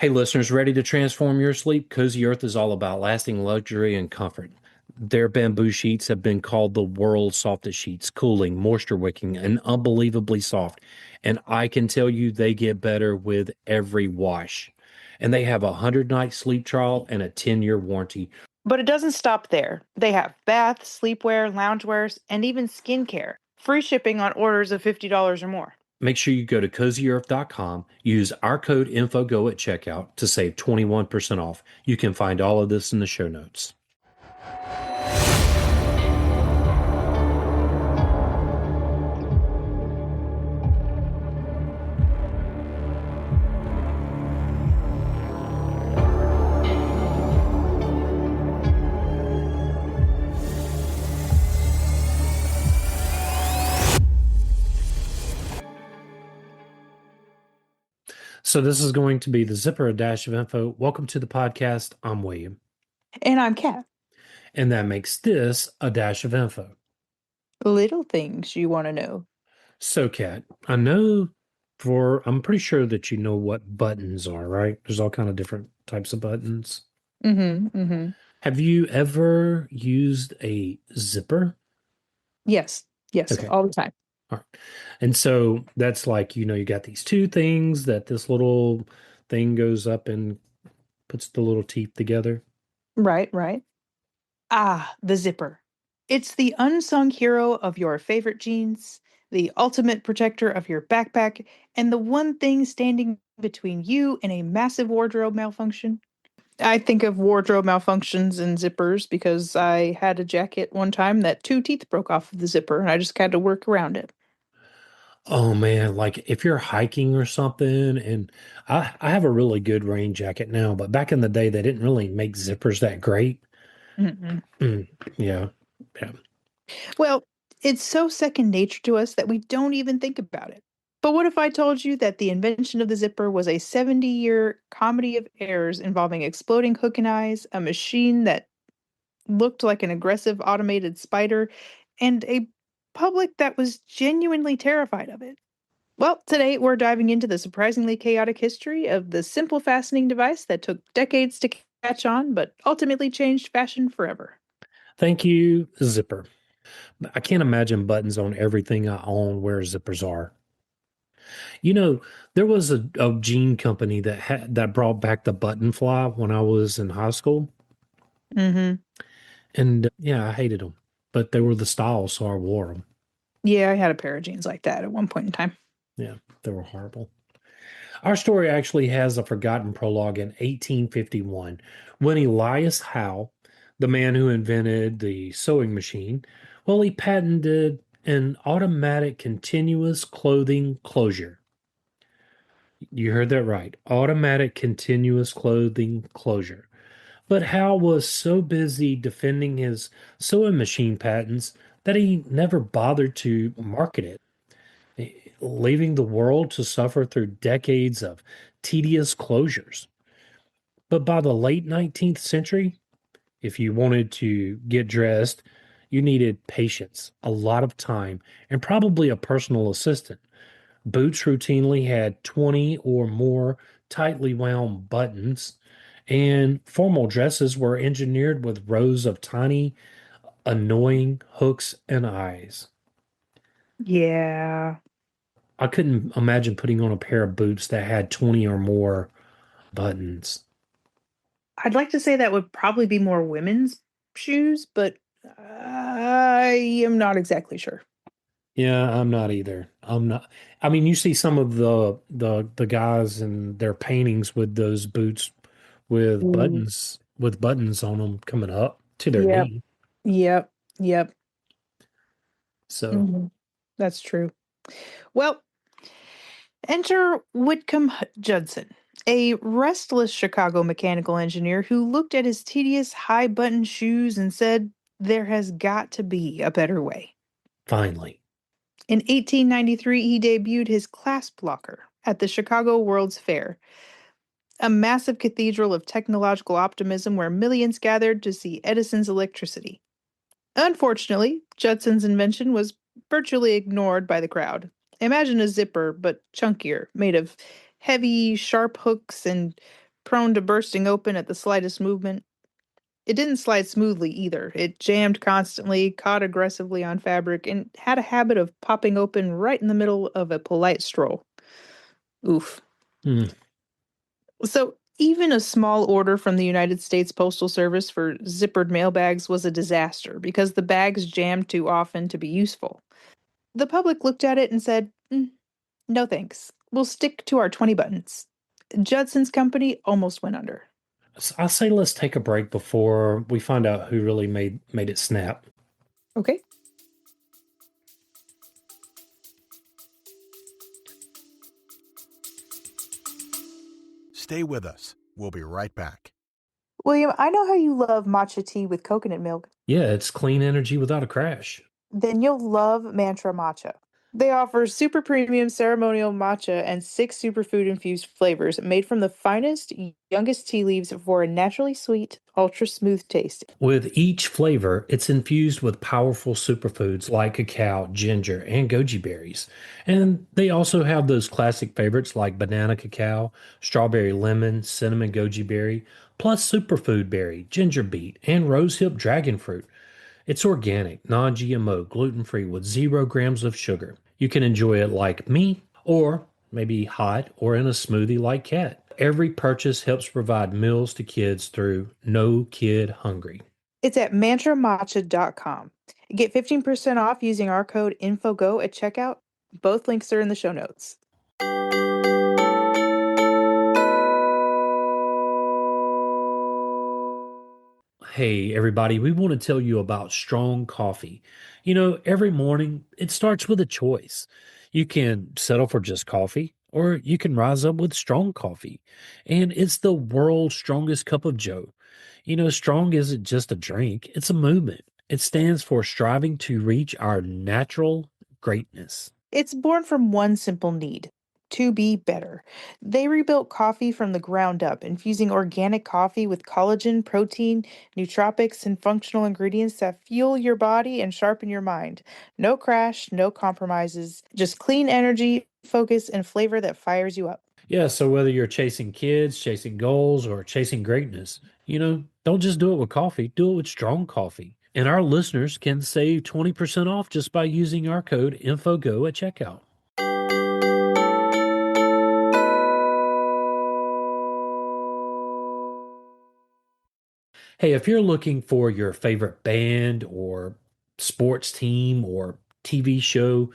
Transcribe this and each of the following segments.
Hey, listeners, ready to transform your sleep? Cozy Earth is all about lasting luxury and comfort. Their bamboo sheets have been called the world's softest sheets, cooling, moisture wicking, and unbelievably soft. And I can tell you they get better with every wash. And they have a 100-night sleep trial and a 10-year warranty. But it doesn't stop there. They have bath, sleepwear, loungewears, and even skincare. Free shipping on orders of $50 or more. Make sure you go to cozyearth.com, use our code INFOGO at checkout to save 21% off. You can find all of this in the show notes. So this is going to be the Zipper, a dash of info. Welcome to the podcast. I'm William. And I'm Kat. And that makes this a dash of info. Little things you want to know. So, Kat, I'm pretty sure that you know what buttons are, right? There's all kind of different types of buttons. Mm-hmm. Have you ever used a zipper? Yes. Yes. Okay. All the time. All right. And so that's like, you got these two things that this little thing goes up and puts the little teeth together. Right. Ah, the zipper. It's the unsung hero of your favorite jeans, the ultimate protector of your backpack, and the one thing standing between you and a massive wardrobe malfunction. I think of wardrobe malfunctions and zippers because I had a jacket one time that two teeth broke off of the zipper and I just had to work around it. Oh man, like if you're hiking or something, and I have a really good rain jacket now, but back in the day they didn't really make zippers that great. Mm-mm. Mm, yeah, yeah. Well, it's so second nature to us that we don't even think about it. But what if I told you that the invention of the zipper was a 70-year comedy of errors involving exploding hook and eyes, a machine that looked like an aggressive automated spider, and a public that was genuinely terrified of it? Well, today we're diving into the surprisingly chaotic history of the simple fastening device that took decades to catch on, but ultimately changed fashion forever. Thank you, zipper. I can't imagine buttons on everything I own where zippers are. You know, there was a jean company that brought back the button fly when I was in high school, Mm-hmm. and yeah, I hated them, but they were the style, so I wore them. Yeah, I had a pair of jeans like that at one point in time. Yeah, they were horrible. Our story actually has a forgotten prologue in 1851 when Elias Howe, the man who invented the sewing machine, well, he patented an automatic continuous clothing closure. You heard that right. Automatic continuous clothing closure. But Howe was so busy defending his sewing machine patents that he never bothered to market it, leaving the world to suffer through decades of tedious closures. But by the late 19th century, if you wanted to get dressed, you needed patience, a lot of time, and probably a personal assistant. Boots routinely had 20 or more tightly wound buttons, and formal dresses were engineered with rows of tiny, annoying hooks and eyes. Yeah. I couldn't imagine putting on a pair of boots that had 20 or more buttons. I'd like to say that would probably be more women's shoes, but I am not exactly sure. Yeah, I'm not either. I'm not. I mean, you see some of the guys in their paintings with those boots Mm, with buttons on them coming up to their Yep, knee. yep, yep. So, hmm That's true. Well, enter Whitcomb Judson, a restless Chicago mechanical engineer who looked at his tedious high button shoes and said, there has got to be a better way. finally, In 1893, he debuted his clasp locker at the Chicago World's Fair, a massive cathedral of technological optimism where millions gathered to see Edison's electricity. Unfortunately, Judson's invention was virtually ignored by the crowd. Imagine a zipper, but chunkier, made of heavy, sharp hooks and prone to bursting open at the slightest movement. It didn't slide smoothly either. It jammed constantly, caught aggressively on fabric, and had a habit of popping open right in the middle of a polite stroll. Oof. Hmm. So, even a small order from the United States Postal Service for zippered mail bags was a disaster because the bags jammed too often to be useful. The public looked at it and said, "Mm, no thanks. We'll stick to our 20 buttons." Judson's company almost went under. I say let's take a break before we find out who really made it snap. Okay. Stay with us. We'll be right back. William, I know how you love matcha tea with coconut milk. Yeah, it's clean energy without a crash. Then you'll love Mantra Matcha. They offer super premium ceremonial matcha and 6 superfood infused flavors made from the finest, youngest tea leaves for a naturally sweet, ultra smooth taste. With each flavor, it's infused with powerful superfoods like cacao, ginger, and goji berries. And they also have those classic favorites like banana cacao, strawberry lemon, cinnamon goji berry, plus superfood berry, ginger beet, and rosehip dragon fruit. It's organic, non GMO, gluten free with 0 grams of sugar. You can enjoy it like me, or maybe hot or in a smoothie like Cat. Every purchase helps provide meals to kids through No Kid Hungry. It's at mantramatcha.com. Get 15% off using our code INFOGO at checkout. Both links are in the show notes. Hey, everybody, we want to tell you about strong coffee. Every morning it starts with a choice. You can settle for just coffee, or you can rise up with strong coffee. And it's the world's strongest cup of joe. Strong isn't just a drink, it's a movement. It stands for striving to reach our natural greatness. It's born from one simple need: to be better. They rebuilt coffee from the ground up, infusing organic coffee with collagen, protein, nootropics, and functional ingredients that fuel your body and sharpen your mind. No crash, no compromises, just clean energy, focus, and flavor that fires you up. Yeah, so whether you're chasing kids, chasing goals, or chasing greatness, don't just do it with coffee, do it with strong coffee. And our listeners can save 20% off just by using our code INFOGO at checkout. Hey, if you're looking for your favorite band or sports team or TV show,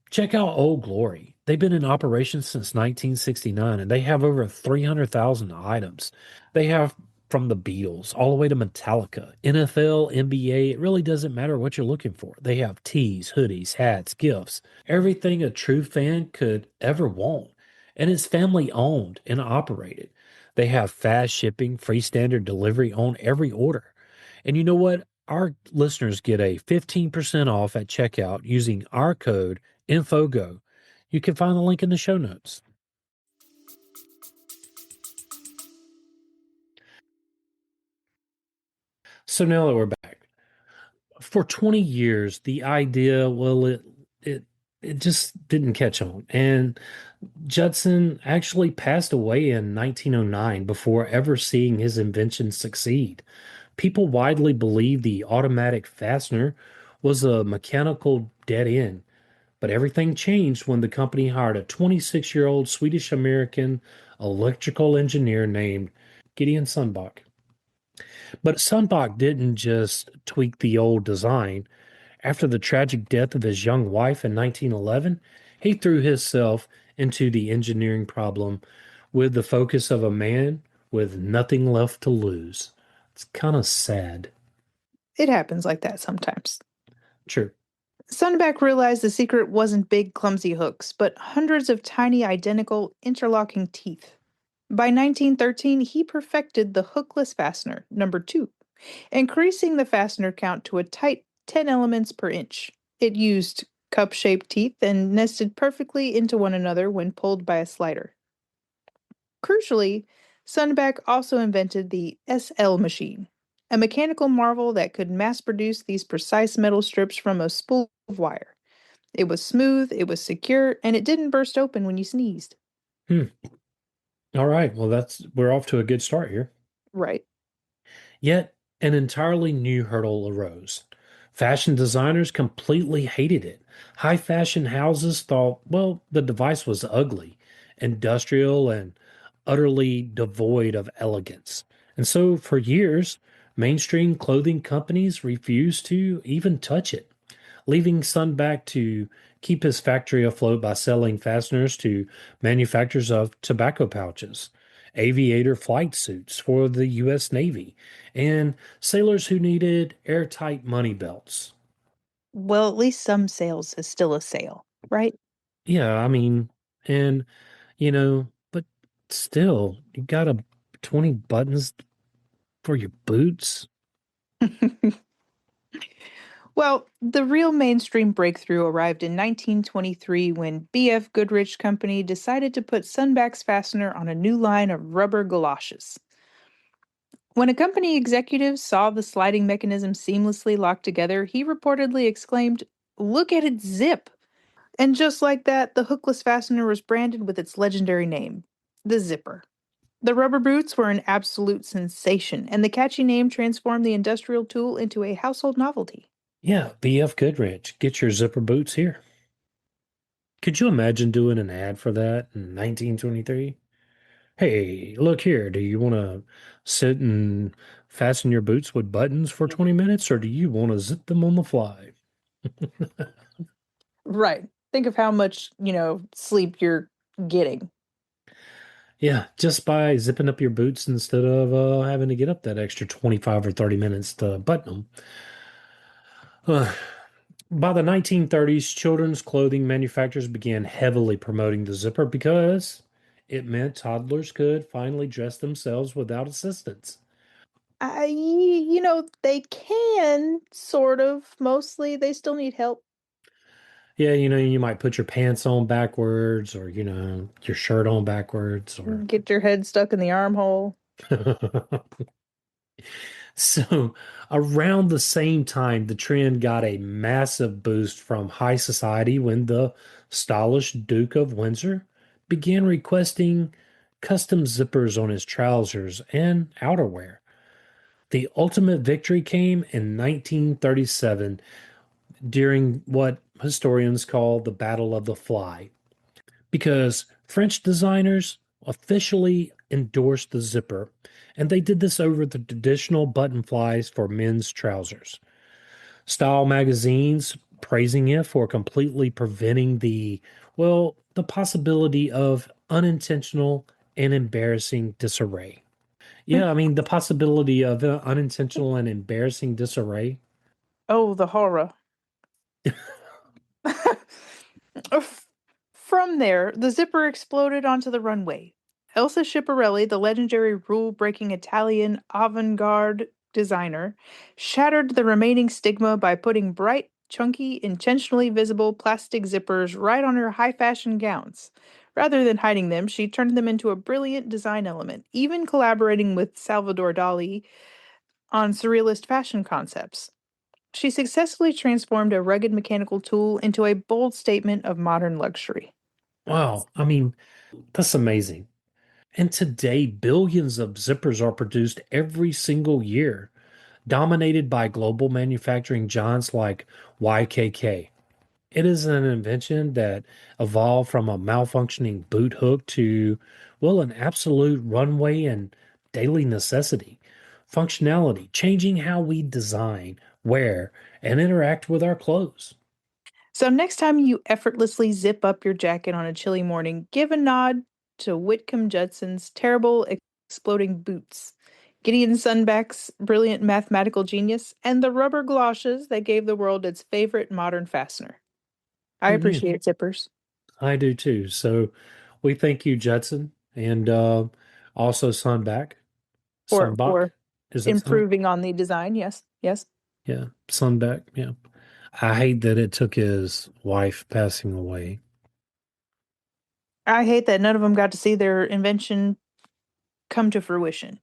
check out Old Glory. They've been in operation since 1969 and they have over 300,000 items. They have from the Beatles all the way to Metallica, NFL, NBA. It really doesn't matter what you're looking for. They have tees, hoodies, hats, gifts, everything a true fan could ever want. And it's family owned and operated. They have fast shipping, free standard delivery on every order. And you know what? Our listeners get a 15% off at checkout using our code INFOGO. You can find the link in the show notes. So now that we're back, for 20 years, the idea, well, it it just didn't catch on. And Judson actually passed away in 1909 before ever seeing his invention succeed. People widely believe the automatic fastener was a mechanical dead end. But everything changed when the company hired a 26-year-old Swedish American electrical engineer named Gideon Sundbach. But Sundbach didn't just tweak the old design. After the tragic death of his young wife in 1911, he threw himself into the engineering problem with the focus of a man with nothing left to lose. It's kind of sad. It happens like that sometimes. True. Sundback realized the secret wasn't big, clumsy hooks, but hundreds of tiny, identical, interlocking teeth. By 1913, he perfected the hookless fastener, number 2, increasing the fastener count to a tight 10 elements per inch. It used cup shaped teeth and nested perfectly into one another when pulled by a slider. Crucially, Sundback also invented the SL machine, a mechanical marvel that could mass produce these precise metal strips from a spool of wire. It was smooth, it was secure, and it didn't burst open when you sneezed. Hmm. All right. Well, we're off to a good start here. Right. Yet an entirely new hurdle arose. Fashion designers completely hated it. High fashion houses thought, well, the device was ugly, industrial, and utterly devoid of elegance. And so for years, mainstream clothing companies refused to even touch it, leaving Sunback to keep his factory afloat by selling fasteners to manufacturers of tobacco pouches, aviator flight suits for the U.S. Navy, and sailors who needed airtight money belts. Well, at least some sales is still a sale, right? Yeah, I mean, and but still, you got a 20 buttons for your boots. Well, the real mainstream breakthrough arrived in 1923 when B.F. Goodrich Company decided to put Sunback's fastener on a new line of rubber galoshes. When a company executive saw the sliding mechanism seamlessly locked together, he reportedly exclaimed, "Look at it zip!" And just like that, the hookless fastener was branded with its legendary name, the Zipper. The rubber boots were an absolute sensation, and the catchy name transformed the industrial tool into a household novelty. Yeah, BF Goodrich, get your zipper boots here. Could you imagine doing an ad for that in 1923? Hey, look here. Do you want to sit and fasten your boots with buttons for 20 minutes, or do you want to zip them on the fly? Right. Think of how much, sleep you're getting. Yeah, just by zipping up your boots instead of having to get up that extra 25 or 30 minutes to button them. By the 1930s, children's clothing manufacturers began heavily promoting the zipper because it meant toddlers could finally dress themselves without assistance. They can sort of. Mostly, they still need help. Yeah, you might put your pants on backwards or, your shirt on backwards or Get your head stuck in the armhole. so around the same time, the trend got a massive boost from high society when the stylish Duke of Windsor began requesting custom zippers on his trousers and outerwear. The ultimate victory came in 1937 during what historians call the Battle of the Fly, because French designers officially endorsed the zipper, and they did this over the traditional button flies for men's trousers. Style magazines praising it for completely preventing the possibility of unintentional and embarrassing disarray. Yeah, I mean, the possibility of unintentional and embarrassing disarray. Oh, the horror. F- From there, the zipper exploded onto the runway. Elsa Schiaparelli, the legendary rule breaking Italian avant garde designer, shattered the remaining stigma by putting bright, chunky, intentionally visible plastic zippers right on her high fashion gowns. Rather than hiding them, she turned them into a brilliant design element, even collaborating with Salvador Dali on surrealist fashion concepts. She successfully transformed a rugged mechanical tool into a bold statement of modern luxury. Wow, I mean, that's amazing. And today, billions of zippers are produced every single year, dominated by global manufacturing giants like YKK. It is an invention that evolved from a malfunctioning boot hook to, well, an absolute runway and daily necessity. Functionality, changing how we design, wear, and interact with our clothes. So, next time you effortlessly zip up your jacket on a chilly morning, give a nod to Whitcomb Judson's terrible exploding boots, Gideon Sunback's brilliant mathematical genius, and the rubber galoshes that gave the world its favorite modern fastener. I Yeah, appreciate zippers I do too. So we thank you, Judson, and also Sunback. Sunbach. for Is that Sun? improving on the design. Yes, yes. Yeah, Sunback. Yeah. I hate that it took his wife passing away. I hate that none of them got to see their invention come to fruition.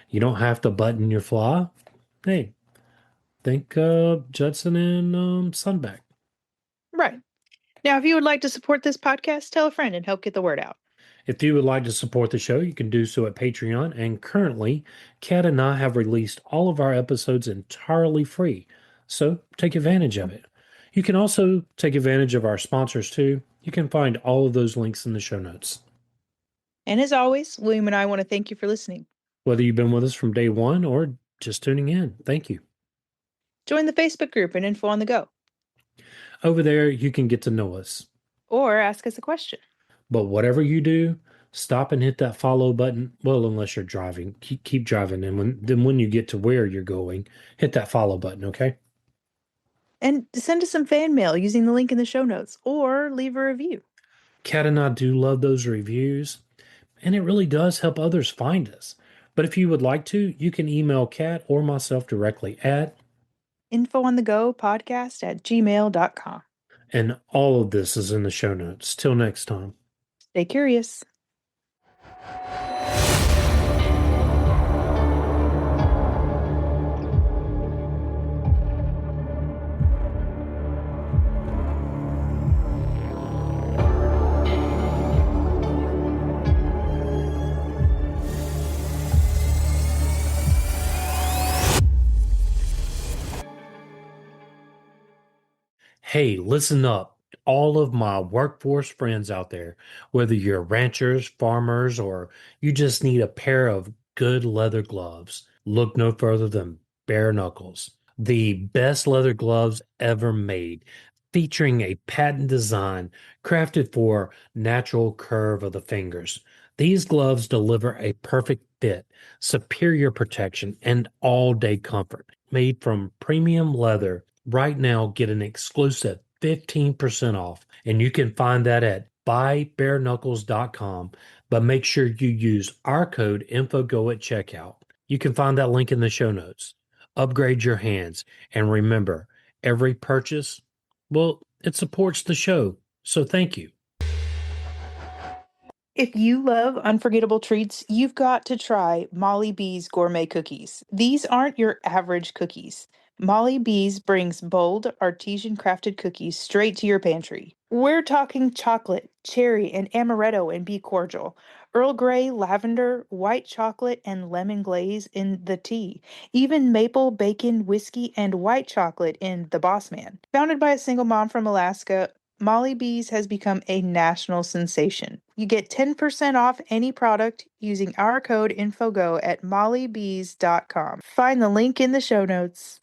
You don't have to button your fly. Hey, think Judson and Sunback. Right. Now, if you would like to support this podcast, tell a friend and help get the word out. If you would like to support the show, you can do so at Patreon. And currently, Kat and I have released all of our episodes entirely free. So take advantage of it. You can also take advantage of our sponsors too. You can find all of those links in the show notes. And as always, William and I want to thank you for listening. Whether you've been with us from day one or just tuning in, thank you. Join the Facebook group and Info on the Go, Over there, you can get to know us. or ask us a question. But whatever you do, stop and hit that follow button. Well, unless you're driving, keep driving. And when you get to where you're going, hit that follow button, okay? And send us some fan mail using the link in the show notes, or leave a review. Kat and I do love those reviews, and it really does help others find us. But if you would like to, you can email Kat or myself directly at infoonthegopodcast@gmail.com. and all of this is in the show notes. Till next time. Stay curious. Hey, listen up. All of my workforce friends out there, whether you're ranchers, farmers, or you just need a pair of good leather gloves, look no further than Bare Knuckles. The best leather gloves ever made, featuring a patent design crafted for natural curve of the fingers. These gloves deliver a perfect fit, superior protection, and all-day comfort. Made from premium leather, right now get an exclusive 15% off, and you can find that at buybareknuckles.com, but make sure you use our code INFOGO at checkout. You can find that link in the show notes. Upgrade your hands, and remember, every purchase, well, it supports the show, so thank you. If you love unforgettable treats, you've got to try Molly B's gourmet cookies. These aren't your average cookies. Molly B's brings bold, artisan crafted cookies straight to your pantry. We're talking chocolate, cherry, and amaretto and be cordial. Earl Grey, lavender, white chocolate, and lemon glaze in the tea. Even maple, bacon, whiskey, and white chocolate in the Boss Man. Founded by a single mom from Alaska, Molly Bees has become a national sensation. You get 10% off any product using our code INFOGO at mollybees.com. Find the link in the show notes.